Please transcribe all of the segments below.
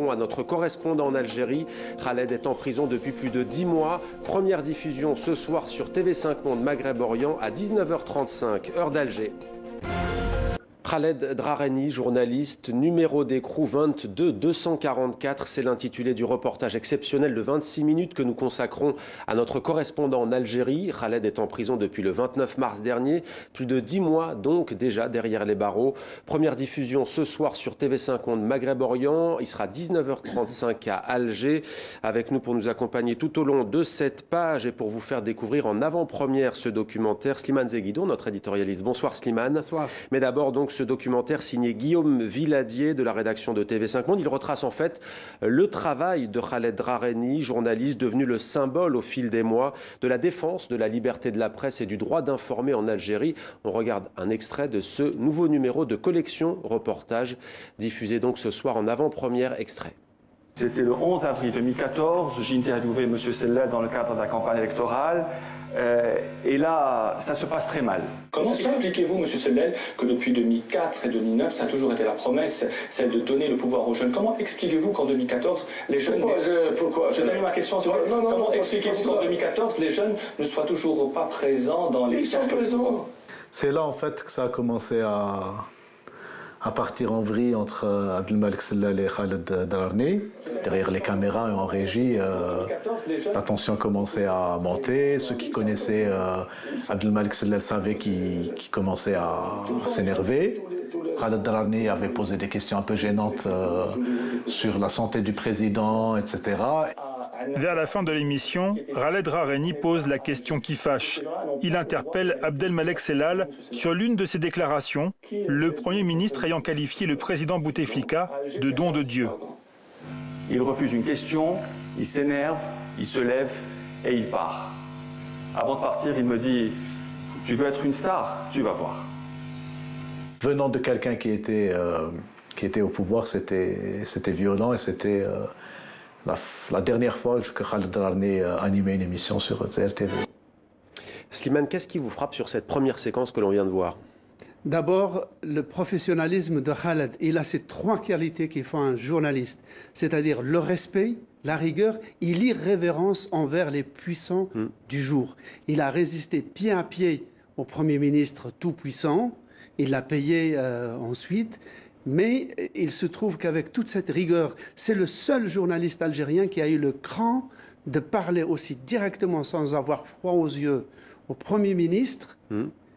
À notre correspondant en Algérie, Khaled est en prison depuis plus de 10 mois. Première diffusion ce soir sur TV5 Monde Maghreb-Orient à 19h35, heure d'Alger. Khaled Drareni, journaliste, numéro d'écrou 22-244, c'est l'intitulé du reportage exceptionnel de 26 minutes que nous consacrons à notre correspondant en Algérie. Khaled est en prison depuis le 29 mars dernier, plus de 10 mois donc déjà derrière les barreaux. Première diffusion ce soir sur TV5 Monde Maghreb-Orient, il sera 19h35 à Alger. Avec nous pour nous accompagner tout au long de cette page et pour vous faire découvrir en avant-première ce documentaire, Slimane Zeguidour, notre éditorialiste. Bonsoir Slimane. Bonsoir. Mais d'abord donc ce documentaire signé Guillaume Villadier de la rédaction de TV5 Monde. Il retrace en fait le travail de Khaled Drareni, journaliste devenu le symbole au fil des mois de la défense de la liberté de la presse et du droit d'informer en Algérie. On regarde un extrait de ce nouveau numéro de collection reportage diffusé donc ce soir en avant-première extrait. C'était le 11 avril 2014, j'ai interviewé M. Sellel dans le cadre de la campagne électorale. Et là, ça se passe très mal. Comment expliquez-vous, M. Sellel, que depuis 2004 et 2009, ça a toujours été la promesse, celle de donner le pouvoir aux jeunes? Comment expliquez-vous qu'en 2014, les jeunes... Pourquoi Je donne ma question. Comment expliquez-vous qu'en 2014, les jeunes ne soient toujours pas présents dans les cercles? C'est là, en fait, que ça a commencé à partir en vrille entre Abdelmalek Sellel et Khaled Drareni. Derrière les caméras et en régie, la tension commençait à monter. Ceux qui connaissaient Abdelmalek Sellel savaient qu'il commençait à s'énerver. Khaled Drareni avait posé des questions un peu gênantes sur la santé du président, etc. Vers la fin de l'émission, Khaled Drareni pose la question qui fâche. Il interpelle Abdelmalek Sellel sur l'une de ses déclarations, le Premier ministre ayant qualifié le président Bouteflika de don de Dieu. Il refuse une question, il s'énerve, il se lève et il part. Avant de partir, il me dit « Tu veux être une star? Tu vas voir ». Venant de quelqu'un qui était au pouvoir, c'était violent et c'était... La dernière fois que Khaled Drareni animait une émission sur RTV. Slimane, qu'est-ce qui vous frappe sur cette première séquence que l'on vient de voir? D'abord, le professionnalisme de Khaled. Il a ces trois qualités qui font un journaliste, c'est-à-dire le respect, la rigueur et l'irrévérence envers les puissants du jour. Il a résisté pied à pied au Premier ministre tout-puissant, il l'a payé ensuite. Mais il se trouve qu'avec toute cette rigueur, c'est le seul journaliste algérien qui a eu le cran de parler aussi directement, sans avoir froid aux yeux, au Premier ministre.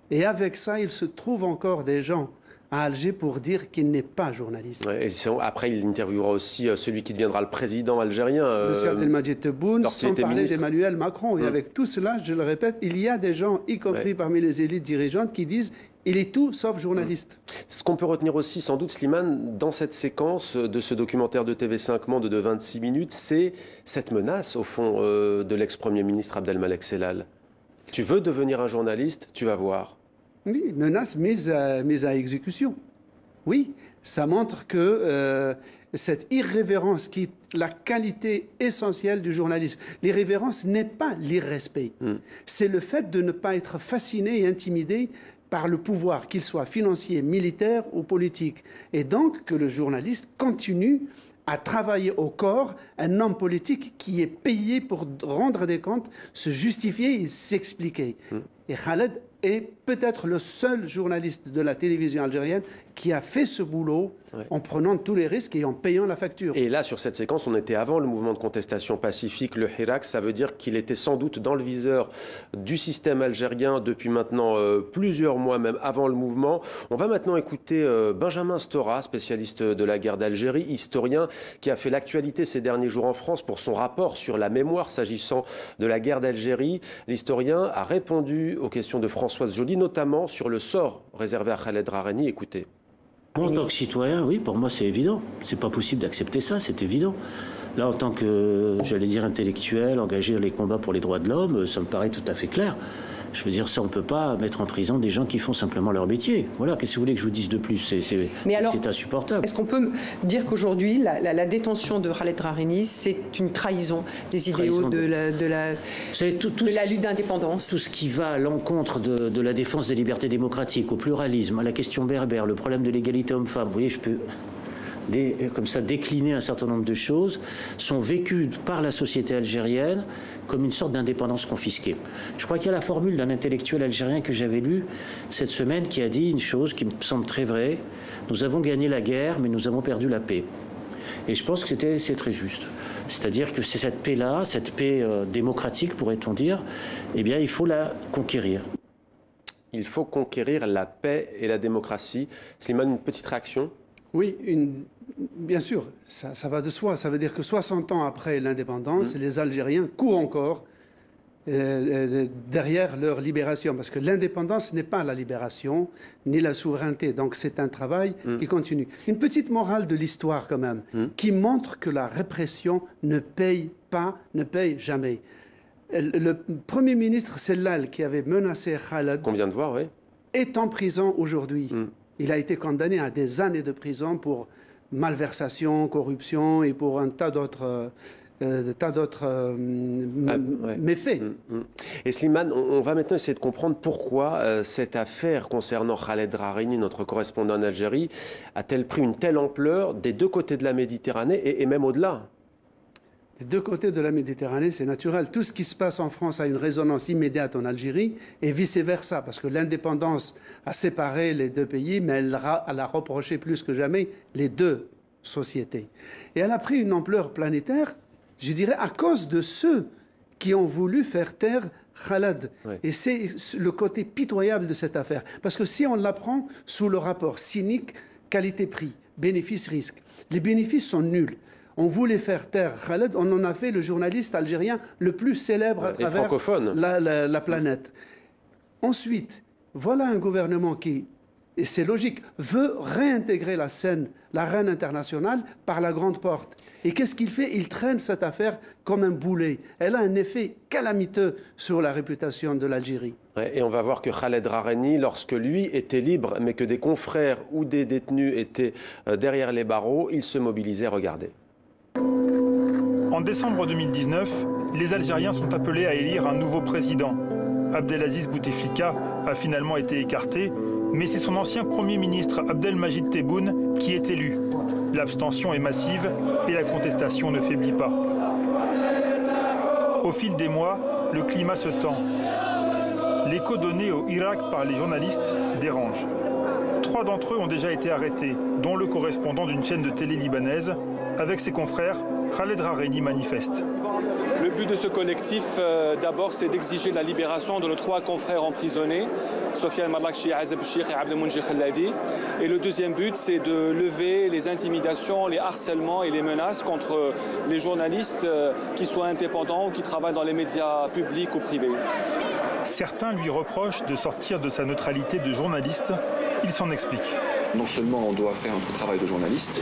Et avec ça, il se trouve encore des gens à Alger pour dire qu'il n'est pas journaliste. Ouais, et après, il interviewera aussi celui qui deviendra le président algérien. M. Abdelmadjid Tebboune, sans parler d'Emmanuel Macron. Et avec tout cela, je le répète, il y a des gens, y compris parmi les élites dirigeantes, qui disent il est tout sauf journaliste. Ce qu'on peut retenir aussi, sans doute, Slimane, dans cette séquence de ce documentaire de TV5 Monde de 26 minutes, c'est cette menace, au fond, de l'ex-premier ministre Abdelmalek Sellel. Tu veux devenir un journaliste, tu vas voir. Oui, menace mise à exécution. Oui, ça montre que cette irrévérence qui est la qualité essentielle du journalisme. L'irrévérence n'est pas l'irrespect. C'est le fait de ne pas être fasciné et intimidé par le pouvoir, qu'il soit financier, militaire ou politique. Et donc que le journaliste continue à travailler au corps un homme politique qui est payé pour rendre des comptes, se justifier et s'expliquer. Et Khaled est peut-être le seul journaliste de la télévision algérienne qui a fait ce boulot en prenant tous les risques et en payant la facture. Et là, sur cette séquence, on était avant le mouvement de contestation pacifique, le Hirak. Ça veut dire qu'il était sans doute dans le viseur du système algérien depuis maintenant plusieurs mois, même avant le mouvement. On va maintenant écouter Benjamin Stora, spécialiste de la guerre d'Algérie, historien qui a fait l'actualité ces derniers jours en France pour son rapport sur la mémoire s'agissant de la guerre d'Algérie. L'historien a répondu aux questions de Françoise Joly, notamment sur le sort réservé à Khaled Drareni. Écoutez. En tant que citoyen, oui, pour moi c'est évident. C'est pas possible d'accepter ça, c'est évident. Là, en tant que, j'allais dire, intellectuel, engagé dans les combats pour les droits de l'homme, ça me paraît tout à fait clair. Je veux dire, ça, on ne peut pas mettre en prison des gens qui font simplement leur métier. Voilà, qu'est-ce que vous voulez que je vous dise de plus? C'est insupportable. Est-ce qu'on peut dire qu'aujourd'hui, la détention de Khaled Drareni, c'est une trahison des idéaux de la lutte d'indépendance? Tout ce qui va à l'encontre de la défense des libertés démocratiques, au pluralisme, à la question berbère, le problème de l'égalité homme-femme, vous voyez, je peux... comme ça décliner un certain nombre de choses, sont vécues par la société algérienne comme une sorte d'indépendance confisquée. Je crois qu'il y a la formule d'un intellectuel algérien que j'avais lu cette semaine qui a dit une chose qui me semble très vraie. Nous avons gagné la guerre, mais nous avons perdu la paix. Et je pense que c'est très juste. C'est-à-dire que c'est cette paix-là, cette paix démocratique, pourrait-on dire, eh bien, il faut la conquérir. Il faut conquérir la paix et la démocratie. Slimane, une petite réaction? Oui, bien sûr, ça va de soi. Ça veut dire que 60 ans après l'indépendance, les Algériens courent encore derrière leur libération. Parce que l'indépendance n'est pas la libération, ni la souveraineté. Donc c'est un travail qui continue. Une petite morale de l'histoire quand même, qui montre que la répression ne paye pas, ne paye jamais. Le Premier ministre Sellal, qui avait menacé Khaled, qu'on vient de voir, oui, est en prison aujourd'hui. Il a été condamné à des années de prison pour malversation, corruption et pour un tas d'autres méfaits. Et Slimane, on va maintenant essayer de comprendre pourquoi cette affaire concernant Khaled Drareni, notre correspondant en Algérie, a-t-elle pris une telle ampleur des deux côtés de la Méditerranée et même au-delà? Des deux côtés de la Méditerranée, c'est naturel. Tout ce qui se passe en France a une résonance immédiate en Algérie et vice-versa, parce que l'indépendance a séparé les deux pays, mais elle a reproché plus que jamais les deux sociétés. Et elle a pris une ampleur planétaire, je dirais, à cause de ceux qui ont voulu faire taire Khaled. Ouais. Et c'est le côté pitoyable de cette affaire. Parce que si on la prend sous le rapport cynique, qualité-prix, bénéfice-risque, les bénéfices sont nuls. On voulait faire taire Khaled, on en a fait le journaliste algérien le plus célèbre à travers la planète. Ensuite, voilà un gouvernement qui, et c'est logique, veut réintégrer la scène, l'arène internationale par la grande porte. Et qu'est-ce qu'il fait? Il traîne cette affaire comme un boulet. Elle a un effet calamiteux sur la réputation de l'Algérie. Ouais, et on va voir que Khaled Drareni, lorsque lui était libre, mais que des confrères ou des détenus étaient derrière les barreaux, il se mobilisait. Regardez. En décembre 2019, les Algériens sont appelés à élire un nouveau président. Abdelaziz Bouteflika a finalement été écarté, mais c'est son ancien Premier ministre Abdelmajid Tebboune qui est élu. L'abstention est massive et la contestation ne faiblit pas. Au fil des mois, le climat se tend. L'écho donné au Irak par les journalistes dérange. 3 d'entre eux ont déjà été arrêtés, dont le correspondant d'une chaîne de télé libanaise. Avec ses confrères, Khaled Drareni manifeste. Le but de ce collectif, d'abord, c'est d'exiger la libération de nos 3 confrères emprisonnés, Sofiane Marlakchi, Azeb Chir et Abdelmounji Khalladi. Et le deuxième but, c'est de lever les intimidations, les harcèlements et les menaces contre les journalistes qui soient indépendants ou qui travaillent dans les médias publics ou privés. Certains lui reprochent de sortir de sa neutralité de journaliste. Il s'en explique. Non seulement on doit faire un travail de journaliste,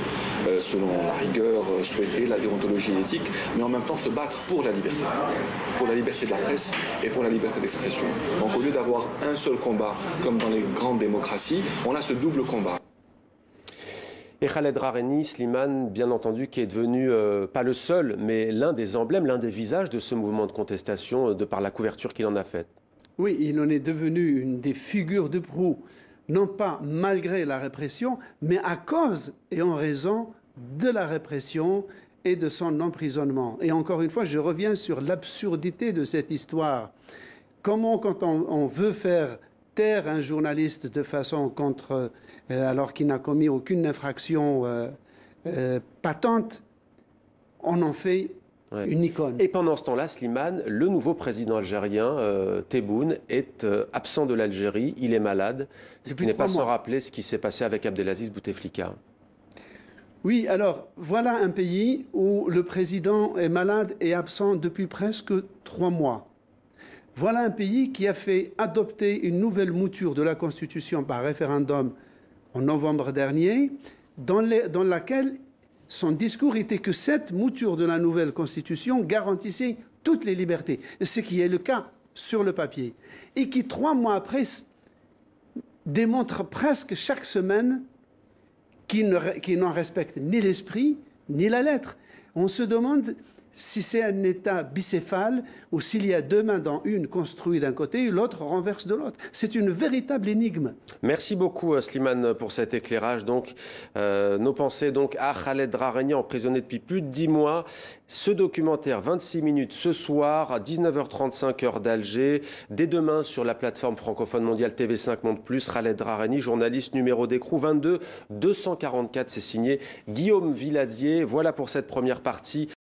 selon la rigueur souhaitée, la déontologie et l'éthique, mais en même temps se battre pour la liberté de la presse et pour la liberté d'expression. Donc au lieu d'avoir un seul combat, comme dans les grandes démocraties, on a ce double combat. Et Khaled Drareni, Slimane, bien entendu, qui est devenu, pas le seul, mais l'un des emblèmes, l'un des visages de ce mouvement de contestation, de par la couverture qu'il en a faite. Oui, il en est devenu une des figures de proue, non pas malgré la répression, mais à cause et en raison de la répression et de son emprisonnement. Et encore une fois, je reviens sur l'absurdité de cette histoire. Comment, quand on veut faire taire un journaliste de façon alors qu'il n'a commis aucune infraction patente, on en fait une icône. Et pendant ce temps-là, Slimane, le nouveau président algérien, Tebboune, est absent de l'Algérie, il est malade. Ce qui n'est pas sans rappeler ce qui s'est passé avec Abdelaziz Bouteflika. Oui, alors voilà un pays où le président est malade et absent depuis presque 3 mois. Voilà un pays qui a fait adopter une nouvelle mouture de la Constitution par référendum en novembre dernier, dans laquelle son discours était que cette mouture de la nouvelle Constitution garantissait toutes les libertés, ce qui est le cas sur le papier, et qui 3 mois après démontre presque chaque semaine qu'il n'en respecte ni l'esprit ni la lettre. On se demande si c'est un État bicéphale ou s'il y a deux mains dans une construite d'un côté et l'autre renverse de l'autre. C'est une véritable énigme. Merci beaucoup Slimane pour cet éclairage. Donc, nos pensées donc à Khaled Drareni, emprisonné depuis plus de 10 mois. Ce documentaire, 26 minutes ce soir, à 19h35 heure d'Alger. Dès demain sur la plateforme francophone mondiale TV5 Monde Plus, Khaled Drareni, journaliste numéro d'écrou 22 244. C'est signé Guillaume Villadier. Voilà pour cette première partie.